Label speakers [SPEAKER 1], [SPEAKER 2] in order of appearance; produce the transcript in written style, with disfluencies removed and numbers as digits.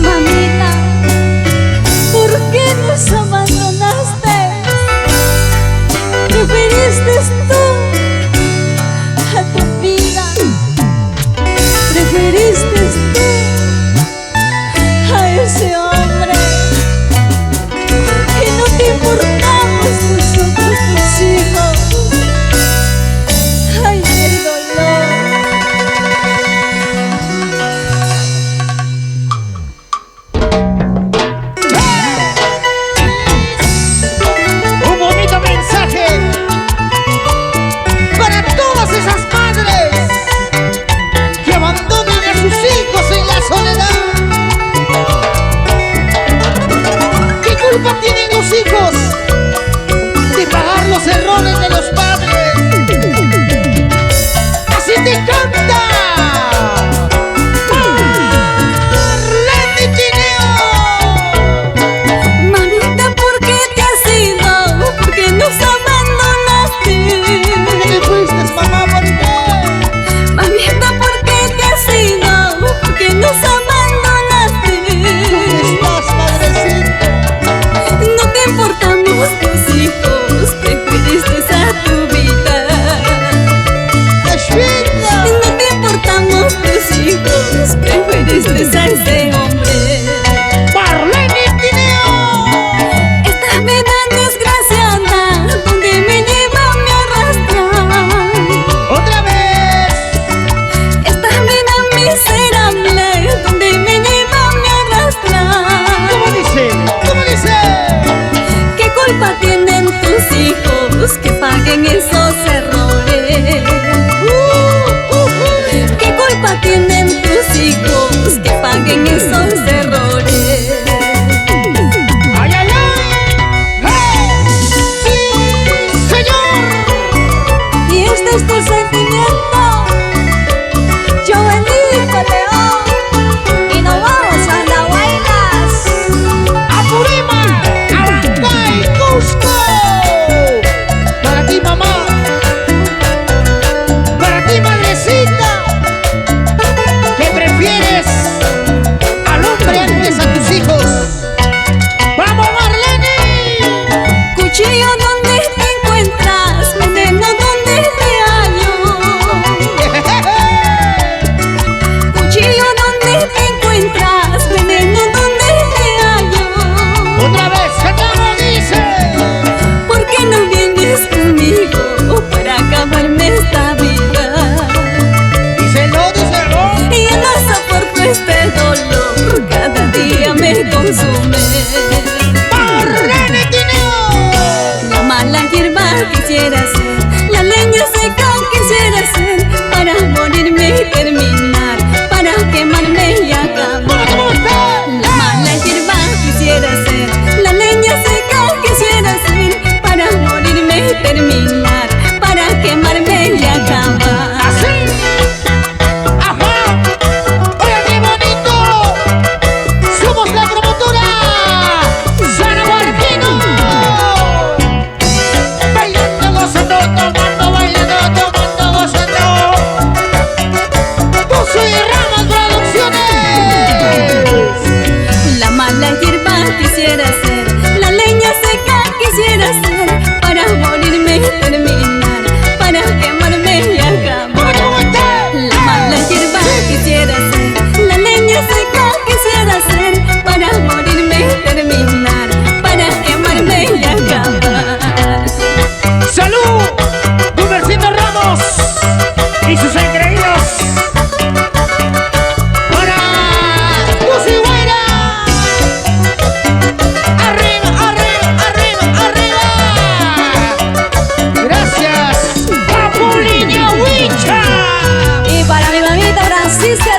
[SPEAKER 1] Mamita, ¿por qué nos abandonaste? Preferiste tú a tu vida, preferiste tú a ese hombre, que no te importamos nosotros tus hijos. Ay, el dolor.
[SPEAKER 2] Un bonito mensaje para todas esas madres que abandonan a sus hijos en la soledad. ¿Qué culpa tienen los hijos de pagar los errores de los padres? ¡Así te canta! ¡Marlene Tineo!
[SPEAKER 1] Mamita, ¿por qué te has ido? ¿Por qué nos abandonaste?
[SPEAKER 2] ¿Por qué te fuiste, mamá? ¿Por qué?
[SPEAKER 1] Mamita, ¿por qué te has ido? ¿Por qué nos abandonaste?
[SPEAKER 2] ¿Dónde estás, madrecita?
[SPEAKER 1] No te importamos tus hijos, preferiste a tu vida.
[SPEAKER 2] ¡Ashwita!
[SPEAKER 1] No te importamos tus hijos, preferiste a ese hombre.
[SPEAKER 2] ¡Marlene Tineo!
[SPEAKER 1] Esta vida desgraciada, donde me lleva me arrastra.
[SPEAKER 2] ¡Otra vez!
[SPEAKER 1] Esta vida miserable, donde me lleva me arrastra.
[SPEAKER 2] ¿Cómo dice? ¿Cómo dice?
[SPEAKER 1] ¿Qué culpa tienen tus hijos que paguen esos errores? ¿Qué culpa tienen tus hijos que paguen esos errores?
[SPEAKER 2] ¡Ay, ay, ay! ¡Hey! ¡Sí, señor!
[SPEAKER 1] Y este es tu sentimiento. Yo bendigo León y nos vamos a la Huaylas.
[SPEAKER 2] ¡Apurímac! ¡Abancay! ¡Cusco! Para ti, mamá. Para ti, madrecita, que prefieres al hombre antes a tus hijos. ¡Vamos, Marlene!
[SPEAKER 1] Cuchillo, ¿dónde te encuentras? Veneno, ¿dónde te hallo? Cuchillo, ¿dónde te encuentras? Veneno, ¿dónde te hallo?
[SPEAKER 2] Otra vez, ¿cómo dice?
[SPEAKER 1] ¿Por qué no vienes conmigo para acabarme esta vida?
[SPEAKER 2] Díselo, díselo.
[SPEAKER 1] Y yo no soporto este dolor, cada día me consume.
[SPEAKER 2] ¡Marlene Tineo!
[SPEAKER 1] La mala hierba quisiera ser, la leña seca quisiera ser, para morirme y terminar, para quemarme y acabar.
[SPEAKER 2] ¿Cómo está?
[SPEAKER 1] La mala hierba quisiera ser, la leña seca quisiera ser, para morirme y terminar, para quemarme y acabar.
[SPEAKER 2] ¡Así! ¡Ajá! ¡Oye, qué bonito! ¡Somos la promotora San Martino! Bailando, gozando, tomando, bailando, tomando, gozando. Buzo y Ramos Producciones.
[SPEAKER 1] La mala hierba quisiera ser, la leña seca quisiera ser, para morirme y terminar, para quemarme y acabar.
[SPEAKER 2] ¿Cómo está?
[SPEAKER 1] La mala hierba quisiera ser, la leña seca quisiera ser, para morirme y terminar, para quemarme y acabar.
[SPEAKER 2] ¡Salud! Gumercindo Ramos y sus engreídos. Para Lucy Guaira. Arriba, arriba, arriba, arriba. Gracias, Papuliña Huicha.
[SPEAKER 1] Y para mi mamita Francisca